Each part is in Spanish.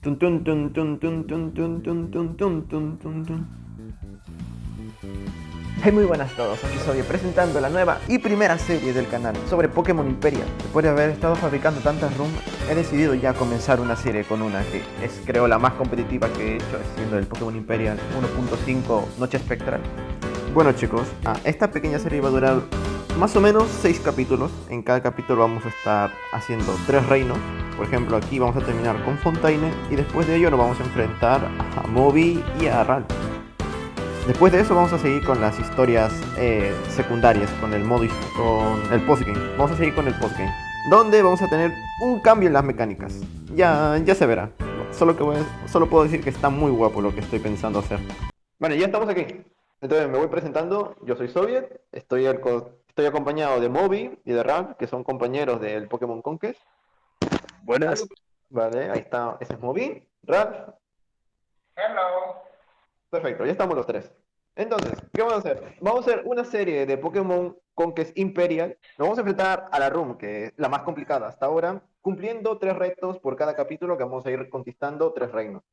Tun, tun, tun, tun, tun, tun, tun, tun, tun, tun, tun, tun, tun. Hey, muy buenas a todos, aquí soy presentando la nueva y primera serie del canal sobre Pokémon Imperial. Después de haber estado fabricando tantas ROM, he decidido ya comenzar una serie con una que es creo la más competitiva que he hecho, siendo el Pokémon Imperial 1.5 Noche Espectral. Bueno chicos, esta pequeña serie va a durar más o menos 6 capítulos. En cada capítulo vamos a estar haciendo 3 reinos. Por ejemplo, aquí vamos a terminar con Fontaine y después de ello nos vamos a enfrentar a Moby y a Ralph. Después de eso vamos a seguir con las historias secundarias, con el modo con el postgame. Vamos a seguir con el postgame, donde vamos a tener un cambio en las mecánicas. Ya se verá. Solo puedo decir que está muy guapo lo que estoy pensando hacer. Vale, ya estamos aquí. Entonces me voy presentando. Yo soy Soviet. Estoy acompañado de Moby y de Ralph, que son compañeros del Pokémon Conquest. Buenas. Vale, ahí está. Ese es Moby. Ralph. Hello. Perfecto, ya estamos los tres. Entonces, ¿qué vamos a hacer? Vamos a hacer una serie de Pokémon Conquest Imperial. Nos vamos a enfrentar a la Room, que es la más complicada hasta ahora, cumpliendo 3 retos por cada capítulo que vamos a ir conquistando 3 reinos.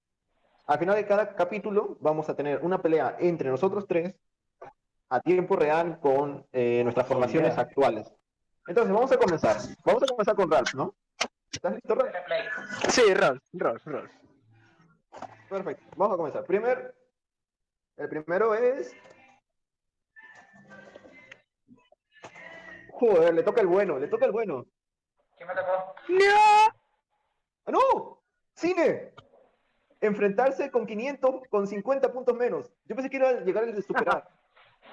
Al final de cada capítulo vamos a tener una pelea entre nosotros tres a tiempo real con nuestras formaciones actuales. Entonces, vamos a comenzar. Vamos a comenzar con Ralph, ¿no? ¿Estás listo, Ralph? Dale play. Sí, Rolf. Perfecto, vamos a comenzar. El primero es... Joder, le toca el bueno, le toca el bueno. ¿Quién me tocó? ¡No! ¡Ah, no! ¡Cine! Enfrentarse con 500, con 50 puntos menos. Yo pensé que iba a llegar el de superar.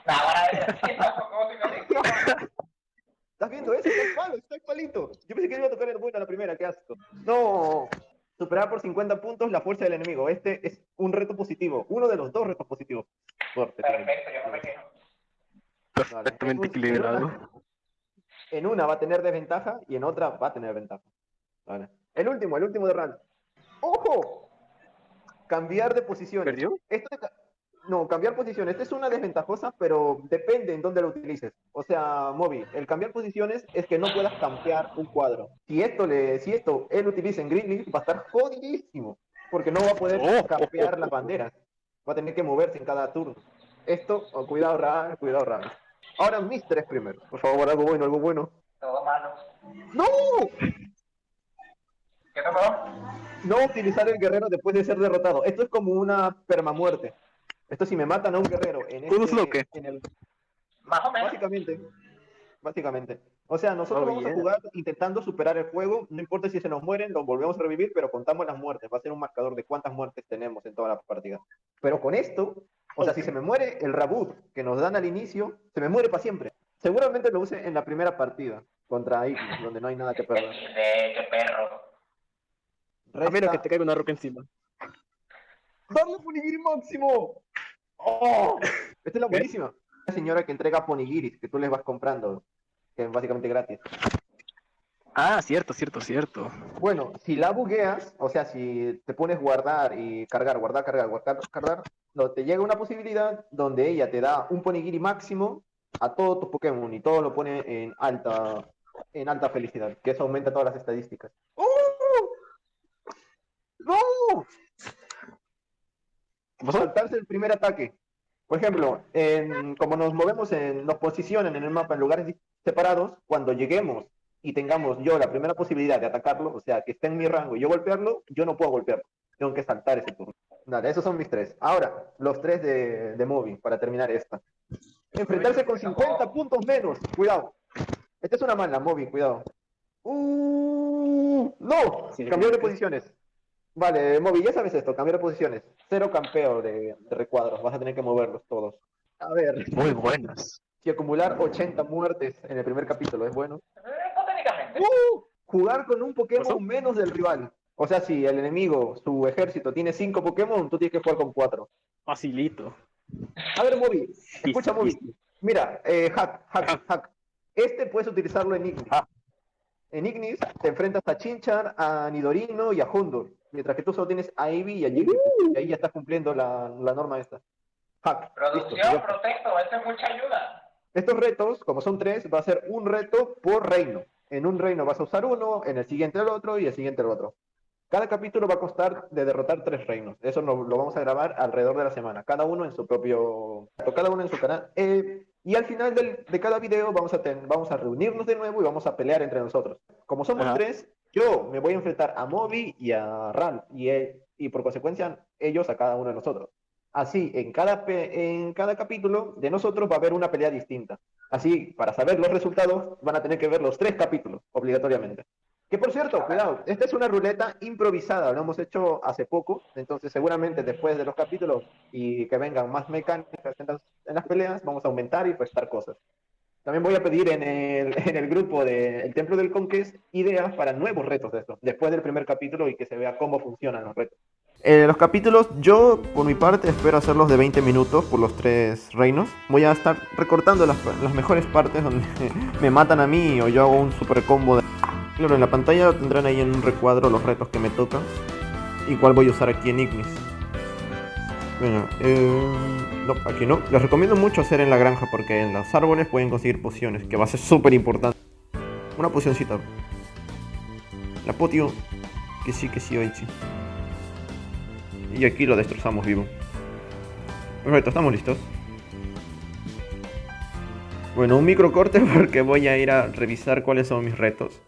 Ahora tampoco te me ¿Estás viendo eso? Está malo, está igualito. Yo pensé que iba a tocar el bueno a la primera, qué asco. No. Superar por 50 puntos la fuerza del enemigo. Este es un reto positivo. Uno de los 2 retos positivos. Suerte, Perfecto, yo no me quejo. vale. Perfectamente equilibrado. En una va a tener desventaja y en otra va a tener ventaja. Vale. El último de Rand. ¡Ojo! Cambiar de posiciones. ¿Perdió? No, cambiar posiciones. Esta es una desventajosa, pero depende en dónde lo utilices. O sea, Moby, el cambiar posiciones es que no puedas campear un cuadro. Si esto él utiliza en Green va a estar jodidísimo, porque no va a poder campear las banderas. Va a tener que moverse en cada turno. Esto, cuidado, Ra, cuidado, Ra. Ahora mis 3 primero. Por favor, algo bueno, algo bueno. Todo malo. ¡No! ¿Qué tocó? No utilizar el guerrero después de ser derrotado. Esto es como una permamuerte. Esto si me matan a un guerrero ¿Todos lo que? en el... Más o menos. Básicamente. O sea, nosotros vamos a jugar intentando superar el juego. No importa si se nos mueren, los volvemos a revivir, pero contamos las muertes. Va a ser un marcador de cuántas muertes tenemos en toda la partida. Pero con esto, o sea, si se me muere el Raboot que nos dan al inicio, se me muere para siempre. Seguramente lo use en la primera partida contra Ignis, donde no hay nada que perder. Qué perro. A menos que Resta... te caiga una roca encima. ¡Darle Ponigiri máximo! ¡Oh! Esta es la buenísima. La señora que entrega Ponigiris, que tú les vas comprando, que es básicamente gratis. Ah, cierto. Bueno, si la bugueas, o sea, si te pones guardar y cargar, guardar, no, te llega una posibilidad donde ella te da un Ponigiri máximo a todos tus Pokémon y todo lo pone en alta felicidad, que eso aumenta todas las estadísticas. ¡Oh! ¡No! ¿Qué pasó? Saltarse el primer ataque. Por ejemplo, como nos posicionan en el mapa en lugares separados, cuando lleguemos y tengamos yo la primera posibilidad de atacarlo, o sea, que esté en mi rango y yo golpearlo, yo no puedo golpearlo. Tengo que saltar ese turno. Dale, esos son mis 3. Ahora, los 3 de Moby, para terminar esta. Enfrentarse con 50 puntos menos. Cuidado. Esta es una mala, Moby, cuidado. No, Sí, cambiar de posiciones. Vale, Moby, ya sabes esto, cambiar de posiciones. 0 campeo de recuadros, vas a tener que moverlos todos. A ver, muy buenas. si acumular 80 muertes en el primer capítulo es bueno. Hipotéticamente. Jugar con un ¿Qué pasó? Pokémon menos del rival. O sea, si el enemigo, su ejército, tiene 5 Pokémon, tú tienes que jugar con 4. Facilito. A ver, Moby, escucha, Moby. Easy. Mira, hack. Este puedes utilizarlo en Ignis. Ah. En Ignis te enfrentas a Chinchar, a Nidorino y a Houndour, mientras que tú solo tienes a Eevee y a Jigglypuff. Y ahí ya estás cumpliendo la norma esta. Hack. Listo, Producción, ya. protesto, eso es mucha ayuda. Estos retos, como son 3, va a ser un reto por reino. En un reino vas a usar uno, en el siguiente el otro y el siguiente el otro. Cada capítulo va a costar de derrotar 3 reinos. Eso lo vamos a grabar alrededor de la semana, cada uno en su propio, cada uno en su canal. Y al final de cada video vamos a reunirnos de nuevo y vamos a pelear entre nosotros. Como somos Ajá. 3, yo me voy a enfrentar a Moby y a Ran, y por consecuencia ellos a cada uno de nosotros. Así, en cada capítulo de nosotros va a haber una pelea distinta. Así, para saber los resultados, van a tener que ver los 3 capítulos, obligatoriamente. Que por cierto, cuidado, esta es una ruleta improvisada, lo hemos hecho hace poco, entonces seguramente después de los capítulos y que vengan más mecánicas en las peleas, vamos a aumentar y restar cosas. También voy a pedir en el grupo del Templo del Conquest ideas para nuevos retos de estos, después del primer capítulo y que se vea cómo funcionan los retos. Los capítulos, yo por mi parte espero hacerlos de 20 minutos por los 3 reinos. Voy a estar recortando las mejores partes donde me matan a mí o yo hago un super combo de... Claro, en la pantalla tendrán ahí en un recuadro los retos que me tocan y cuál voy a usar aquí en Ignis. Bueno, no, aquí no. Les recomiendo mucho hacer en la granja porque en los árboles pueden conseguir pociones, que va a ser súper importante. Una pocioncita. La potio, que sí, Oichi. Y aquí lo destrozamos vivo. Perfecto, estamos listos. Bueno, un micro corte porque voy a ir a revisar cuáles son mis retos.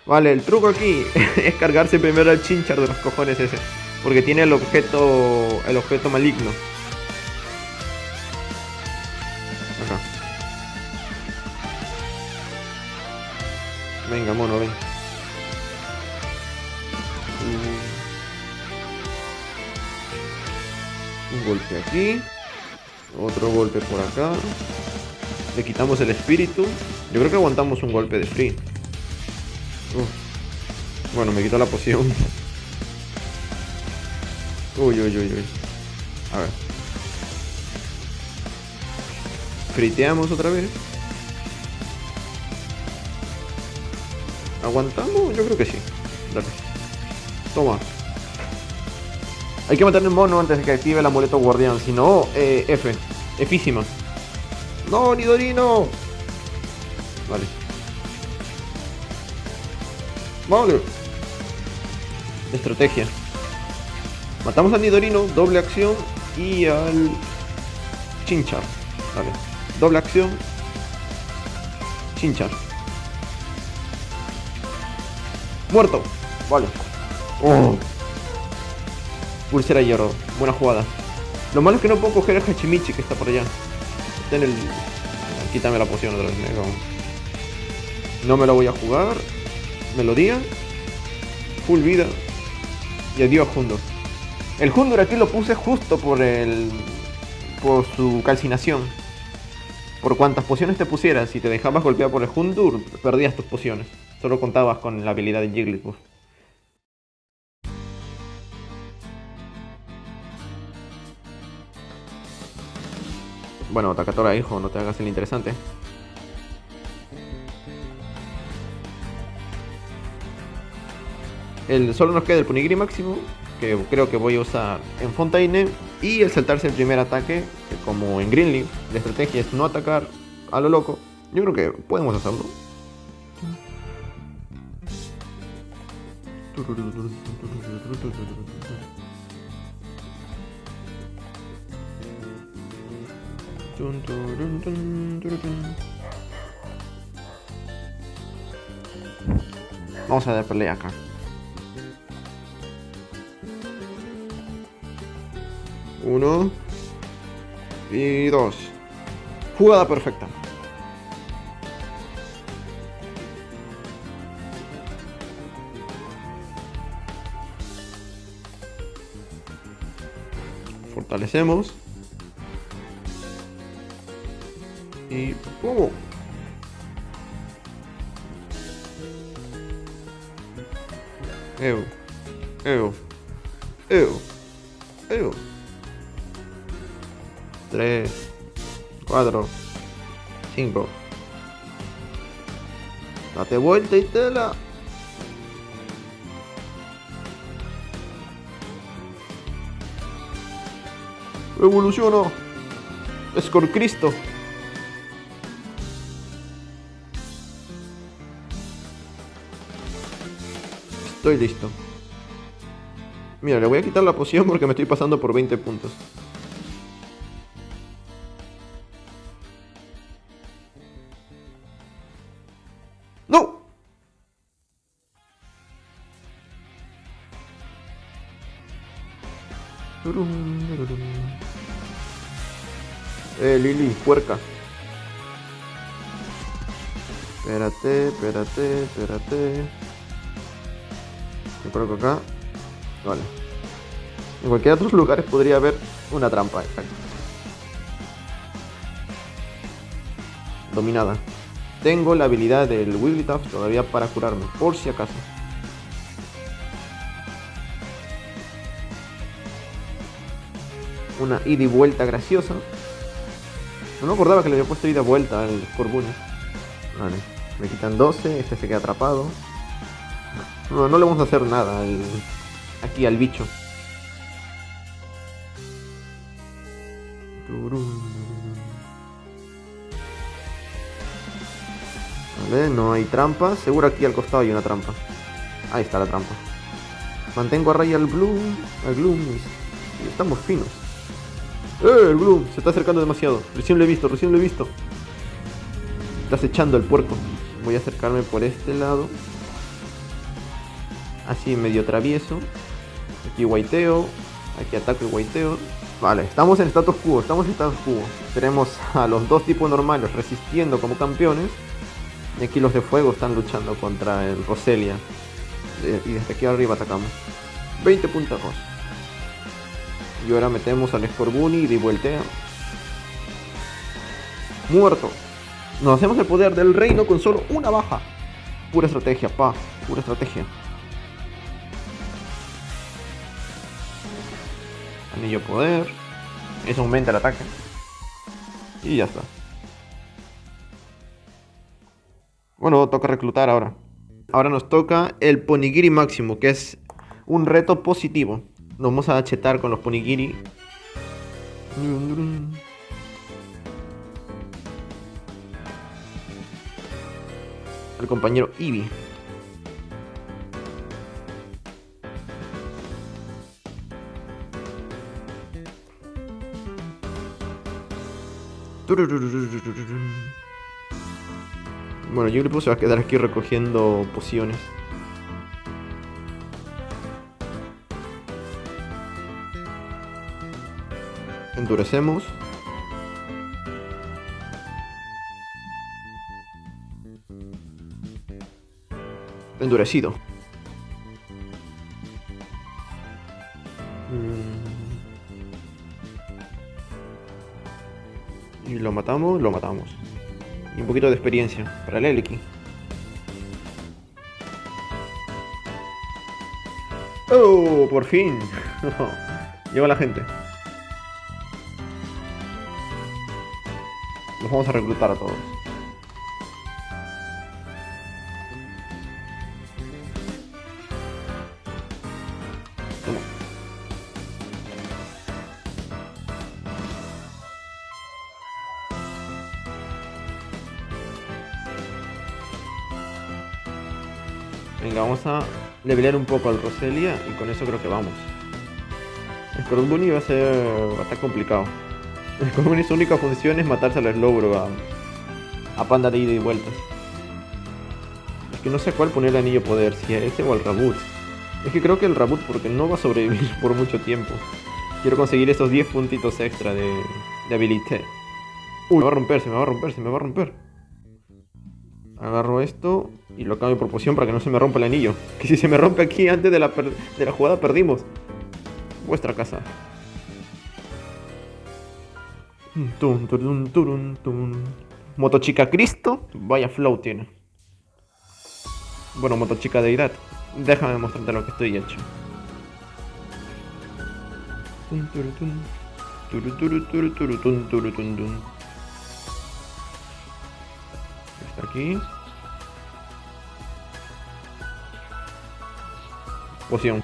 Vale, el truco aquí es cargarse primero al chinchar de los cojones ese. Porque tiene el objeto maligno. Acá. Venga, mono, ven. Un golpe aquí. Otro golpe por acá. Le quitamos el espíritu. Yo creo que aguantamos un golpe de free. Bueno, me quitó la poción. Uy. A ver. Friteamos otra vez. ¿Aguantamos? Yo creo que sí. Dale. Toma. Hay que matar el mono antes de que active el amuleto guardián. Si no, F. Efísima. ¡No, Nidorino! Vale. Vale. Estrategia. Matamos al Nidorino, doble acción y al Chinchar. Vale. Doble acción. Chinchar. Muerto. Vale. Oh. Pulsera hierro. Buena jugada. Lo malo es que no puedo coger a Hachimichi que está por allá. Está en el... Quítame la poción otra vez. No me la voy a jugar. Melodía. Full vida. Y adiós Hundur. El Hundur aquí lo puse justo por su calcinación. Por cuantas pociones te pusieras, si te dejabas golpear por el Hundur, perdías tus pociones. Solo contabas con la habilidad de Jigglypuff. Bueno, Takatora, hijo, no te hagas el interesante. Solo nos queda el Punigiri máximo, que creo que voy a usar en Fontaine, y el saltarse el primer ataque, que como en Greenleaf, la estrategia es no atacar a lo loco. Yo creo que podemos hacerlo. Vamos a dar pelea acá. Uno y dos. Jugada perfecta. Fortalecemos. Y ¡pum! Ew. 3, 4, 5. Date vuelta y tela. Evoluciono. Escorcristo. Estoy listo. Mira, le voy a quitar la poción porque me estoy pasando por 20 puntos. ¡No! Lili, puerca. Espérate. Me coloco acá. Vale. En cualquier otros lugares podría haber una trampa, exacto. Dominada. Tengo la habilidad del Wigglytuff todavía para curarme, por si acaso. Una ida y vuelta graciosa. No me acordaba que le había puesto ida y vuelta al Scorbunny. Vale, me quitan 12, este se queda atrapado. No le vamos a hacer nada aquí al bicho. Vale, no hay trampa. Seguro aquí al costado hay una trampa. Ahí está la trampa. Mantengo a raya al Gloom y estamos finos. El Gloom se está acercando demasiado. Recién lo he visto. Estás echando el puerco. Voy a acercarme por este lado. Así medio travieso. Aquí guaiteo. Aquí ataco y guaiteo. Vale, estamos en status quo. Tenemos a los dos tipos normales resistiendo como campeones. Y aquí los de fuego están luchando contra el Roselia. Y desde aquí arriba atacamos. 20 puntos. Y ahora metemos al Scorbunny y vueltea. Muerto. Nos hacemos el poder del reino con solo una baja. Pura estrategia, pura estrategia. Anillo poder. Eso aumenta el ataque. Y ya está. Bueno, toca reclutar ahora. Ahora nos toca el Ponigiri máximo, que es un reto positivo. Nos vamos a chetar con los Ponigiri. El compañero Eevee. Bueno, Jigglypuff se va a quedar aquí recogiendo pociones. Endurecemos. Endurecido. Y lo matamos. Y un poquito de experiencia para el Eleki. ¡Oh! ¡Por fin! Llegó la gente. Los vamos a reclutar a todos. Toma. Venga, vamos a levelear un poco al Roselia y con eso creo que vamos. El Scorbunny va a estar complicado. El Scorbunny su única función es matarse al Slowbro a Panda de ida y vuelta. Es que no sé a cuál poner el anillo poder, si a ese o al Raboot. Es que creo que el Raboot porque no va a sobrevivir por mucho tiempo. Quiero conseguir esos 10 puntitos extra de habilidad. Uy, me va a romper. Agarro esto y lo cambio por poción para que no se me rompa el anillo. Que si se me rompe aquí antes de la jugada perdimos. Vuestra casa. Motochica Cristo. Vaya flow tiene. Bueno, Motochica Deidad. Déjame mostrarte lo que estoy hecho. Está aquí. Poción.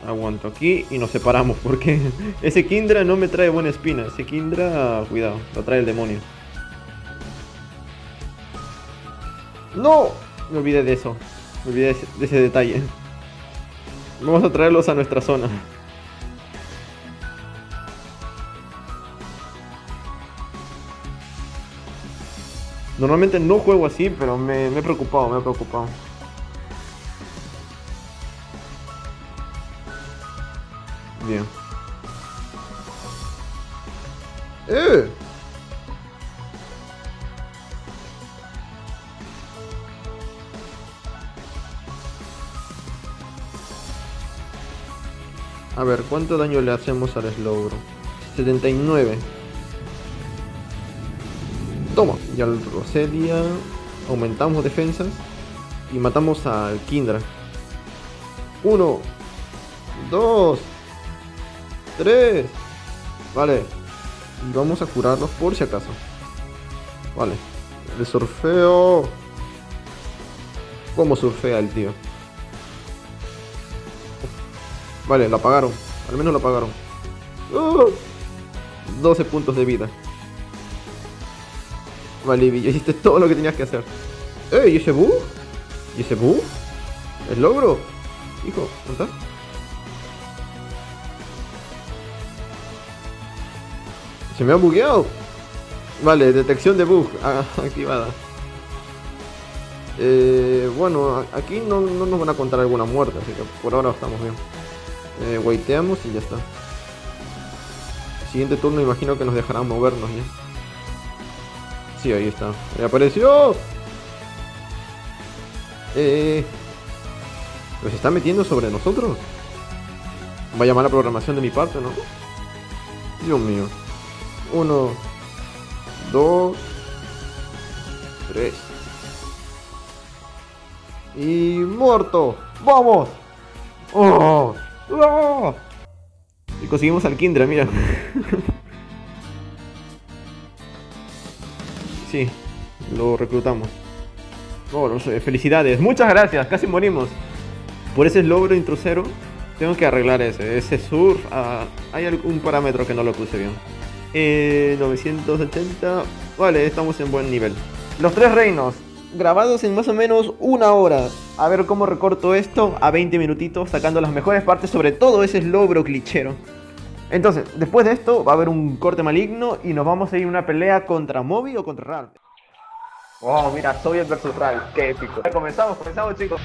Aguanto aquí y nos separamos porque ese Kindra no me trae buena espina. Ese Kindra, cuidado, lo trae el demonio. ¡No! Me olvidé de eso. Me olvidé de ese detalle. Vamos a traerlos a nuestra zona. Normalmente no juego así, pero me he preocupado, me he preocupado. Bien. ¡Eh! A ver, ¿cuánto daño le hacemos al Slowbro? 79. Toma. Y al Roselia aumentamos defensas y matamos al Kindra. 1, 2, 3. Vale. Y vamos a curarlos por si acaso. Vale. El surfeo. ¿Cómo surfea el tío? Vale, lo apagaron. Al menos lo apagaron. 12 puntos de vida. Vale, ya hiciste todo lo que tenías que hacer. ¿Y ese bug? ¿Y ese bug? ¿El logro? Hijo, ¿dónde estás? Se me ha bugueado. Vale, detección de bug activada. Bueno, aquí no nos van a contar alguna muerte, así que por ahora estamos bien. Waiteamos y ya está. Siguiente turno imagino que nos dejarán movernos ya. Sí, ahí está. ¡Me apareció! ¿Pero se está metiendo sobre nosotros? Vaya mala programación de mi parte, ¿no? Dios mío. 1, 2, 3. Y muerto. ¡Vamos! ¡Oh! ¡Oh! Y conseguimos al Kindra, mira. Sí, lo reclutamos. Oh, no sé, felicidades. Muchas gracias, casi morimos. Por ese logro intrusero, tengo que arreglar ese surf. Hay algún parámetro que no lo puse bien. 980. Vale, estamos en buen nivel. Los tres reinos, grabados en más o menos una hora. A ver cómo recorto esto a 20 minutitos, sacando las mejores partes, sobre todo ese logro glitchero. Entonces, después de esto va a haber un corte maligno y nos vamos a ir a una pelea contra Moby o contra Ralph. Oh, mira, Soviet versus Ralph, qué épico. Comenzamos chicos.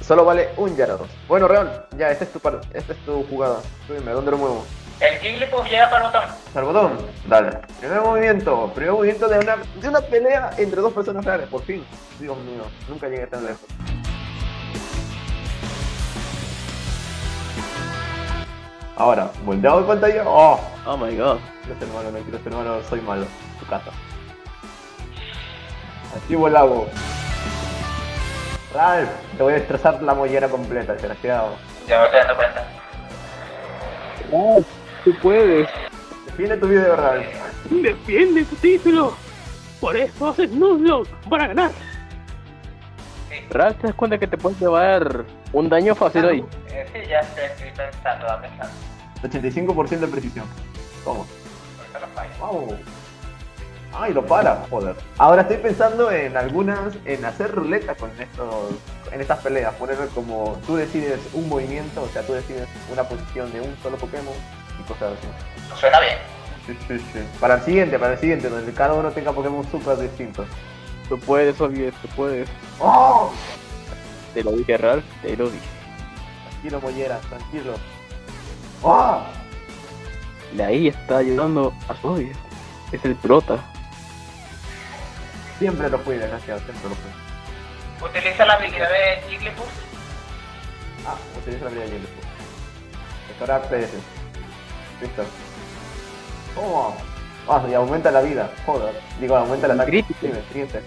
Solo vale un Gyarados. Bueno, Real, ya, esta es tu jugada. Tú dime, ¿dónde lo muevo? El Jigglypuff llega para el botón. Al botón, dale. Primer movimiento de una pelea entre dos personas reales, por fin. Dios mío, nunca llegué tan lejos. Ahora, volteamos de pantalla. Oh my god. quiero ser malo, no quiero ser malo, soy malo. Tu casa. Activo el lago. Ralph, te voy a destrozar la mollera completa, desgraciado. Ya me estoy dando cuenta. Tú puedes. Defiende tu video, Ralph. Defiende tu título. Por eso haces Nuzlocke para ganar. Ralph, ¿te das cuenta que te puedes llevar un daño fácil ahí? Sí, ya estoy pensando, dame chance. 85% de precisión. ¿Cómo? Ahorita lo fallo. Wow. Ay, lo para, joder. Ahora estoy pensando en hacer ruleta en estas peleas, poner como tú decides un movimiento, o sea, tú decides una posición de un solo Pokémon y cosas así. Suena bien. Sí. Para el siguiente, donde cada uno tenga Pokémon súper distintos. Tú puedes, Obi, tú puedes. ¡Oh! Te lo dije, Ralph, te lo dije. Tranquilo, Mollera, tranquilo. ¡Oh! De ahí está ayudando a Obi. Es el prota. Siempre lo fui, desgraciado, siempre lo fui. Utiliza la habilidad de Jigglypuff. Utiliza la habilidad de Jigglypuff. Mejorar PS. Listo. ¿Cómo? Y aumenta la vida, joder. Digo, aumenta el ataque. Crítico. Dime, siguiente.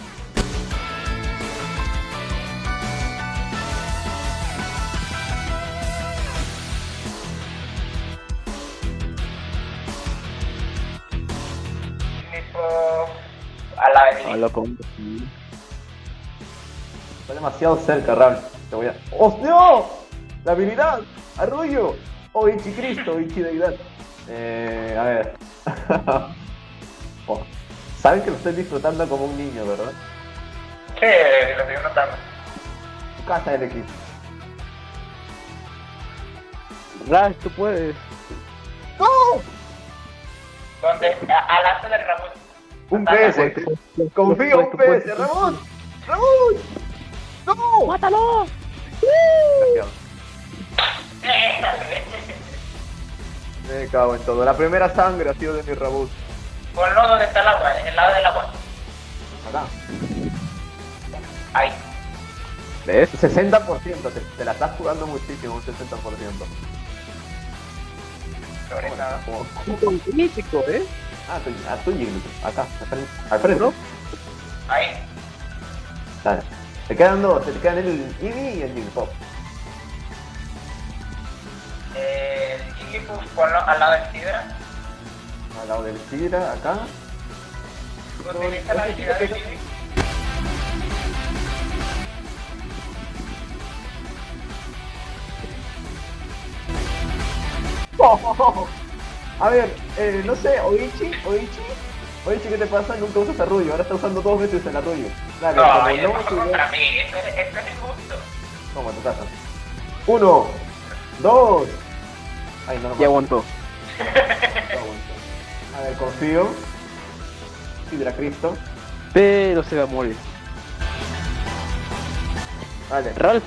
A la vez. Habla con... Está demasiado cerca, Ralph. Te voy a... ¡Oh, no! ¡La habilidad! ¡Arroyo! ¡Oh, Ichi Cristo! ¡Ichi Deidad! A ver... Saben que lo estoy disfrutando como un niño, ¿verdad? Sí, lo estoy notando. Tu casa, LX. Raz, tú puedes. Donde al arte del Ramón. Un PS. Confío, un PS. ¡Ramón! ¡Ramón! ¡No! ¡Mátalo! Me cago en todo. La primera sangre ha sido de mi Rabut. Ponlo donde está el agua, en el lado del agua. Acá. Ahí. ¿Ves? 60%. Te la estás jugando muchísimo, un 60%. Sobre nada. Un crítico, ¿eh? Tú Jigglypuff. Acá, al frente. ¿No? Ahí. Dale. Te quedan dos, te quedan el Eevee y el Jigglypuff. El Jigglypuff ponlo al lado del Sidra. Al lado del Sidra, acá. Utiliza la habilidad del Eevee. A ver, no sé, Oichi, ¿qué te pasa? Nunca usas arrullo, ahora está usando 2 veces el arrullo. Dale, No, como yo no, no contra mí, esto es injusto. toma tu casa. 1, 2. Ay, no, no. Ya aguantó. A ver, confío. Sidra Cristo. Pero se va a morir. Vale. Ralph,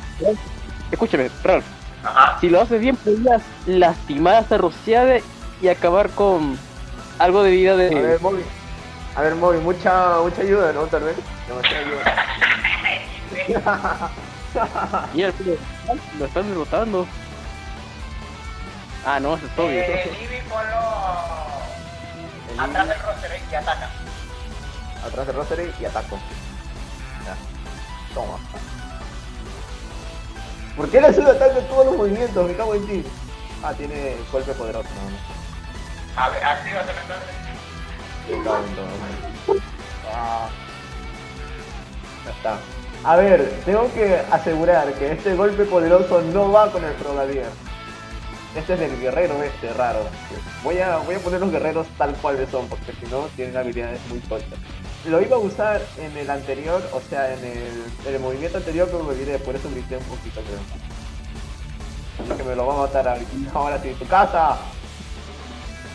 escúchame, Ralph. Ajá. Si lo haces bien, podrías lastimar a esta Rociade y acabar con algo de vida A ver, de... Moby, mucha ayuda, ¿no? Tal vez. Demasiada ayuda. Mira, lo están derrotando. Ah, no, eso es obvio. El Eevee ponlo atrás del Roserade y ataca. Atrás de Rosary y ataco. Ya. Toma. ¿Por qué le sube ataque en todos los movimientos? Me cago en ti. Ah, tiene golpe poderoso, no. A ver, actívate entonces. Me cago en todo. Ah. Ya está. A ver, tengo que asegurar que este golpe poderoso no va con el Frogadier. Este es del guerrero raro. Voy a poner los guerreros tal cual son, porque si no tienen habilidades muy tochas. Lo iba a usar en el anterior, o sea, en el movimiento anterior, pero me olvidé, por eso grité un poquito, creo. Así que me lo va a matar ahora sí. ¡Tu casa!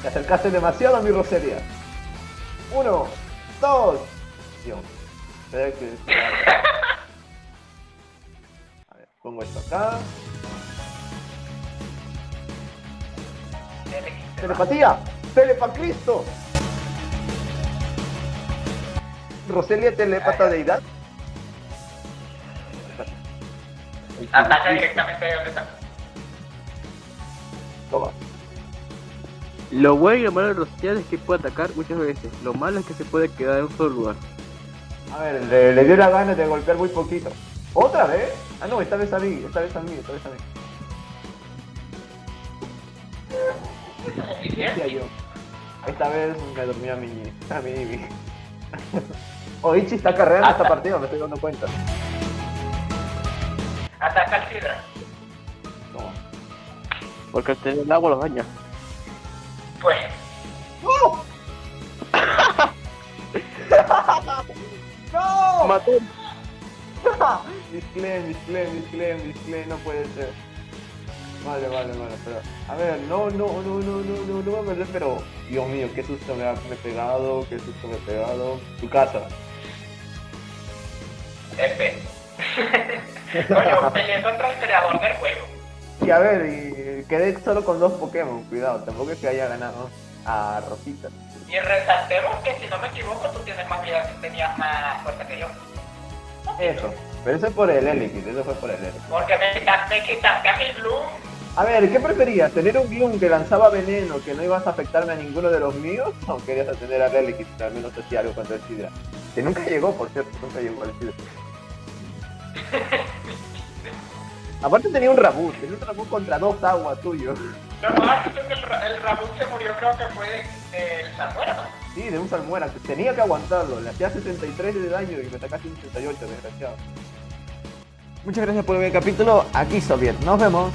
Te acercaste demasiado a mi rosería. 1, 2. Dios. Espera que... A ver, pongo esto acá. ¡Telepatía! ¡Telepacristo! ¿Roselia telepata deidad? Ataca directamente de donde está. Toma. Lo bueno y lo malo de Rociade es que puede atacar muchas veces. Lo malo es que se puede quedar en un solo lugar. A ver, le dio la gana de golpear muy poquito. ¿Otra vez? Ah, no, esta vez a mí. Decía yo. Esta vez me dormí a mi Eevee. Oichi está cargando esta partida, me estoy dando cuenta. Ataca al Sidra. Toma. Porque al tener el agua los daña. Pues. ¡No! ¡No! Mató. Disclaim, no puede ser. Vale, pero... A ver, no va a perder, pero... Dios mío, qué susto me he pegado, Tu casa. F. Coño, peleé contra el creador del juego. Y a ver, y quedé solo con 2 Pokémon, cuidado, tampoco es que haya ganado a Rosita. Y resaltemos que si no me equivoco, tú tienes más vida, tenías más fuerza que yo. Eso, pero eso es por el Elekid, Porque me quitaste a mi Bloom. A ver, ¿qué preferías? ¿Tener un Gloom que lanzaba veneno que no ibas a afectarme a ninguno de los míos? ¿O querías atender a Elekid que al menos hacía algo contra el Sidra? Que nunca llegó, por cierto, nunca llegó al Sidra. Aparte tenía un Rabut contra 2 aguas tuyos. Lo más es que el Rabut se murió, creo que fue del Salmuera, ¿no? Sí, de un Salmuera, tenía que aguantarlo, le hacía 63 de daño y me sacaste un 68, desgraciado. Muchas gracias por ver el capítulo, aquí Soviet, nos vemos.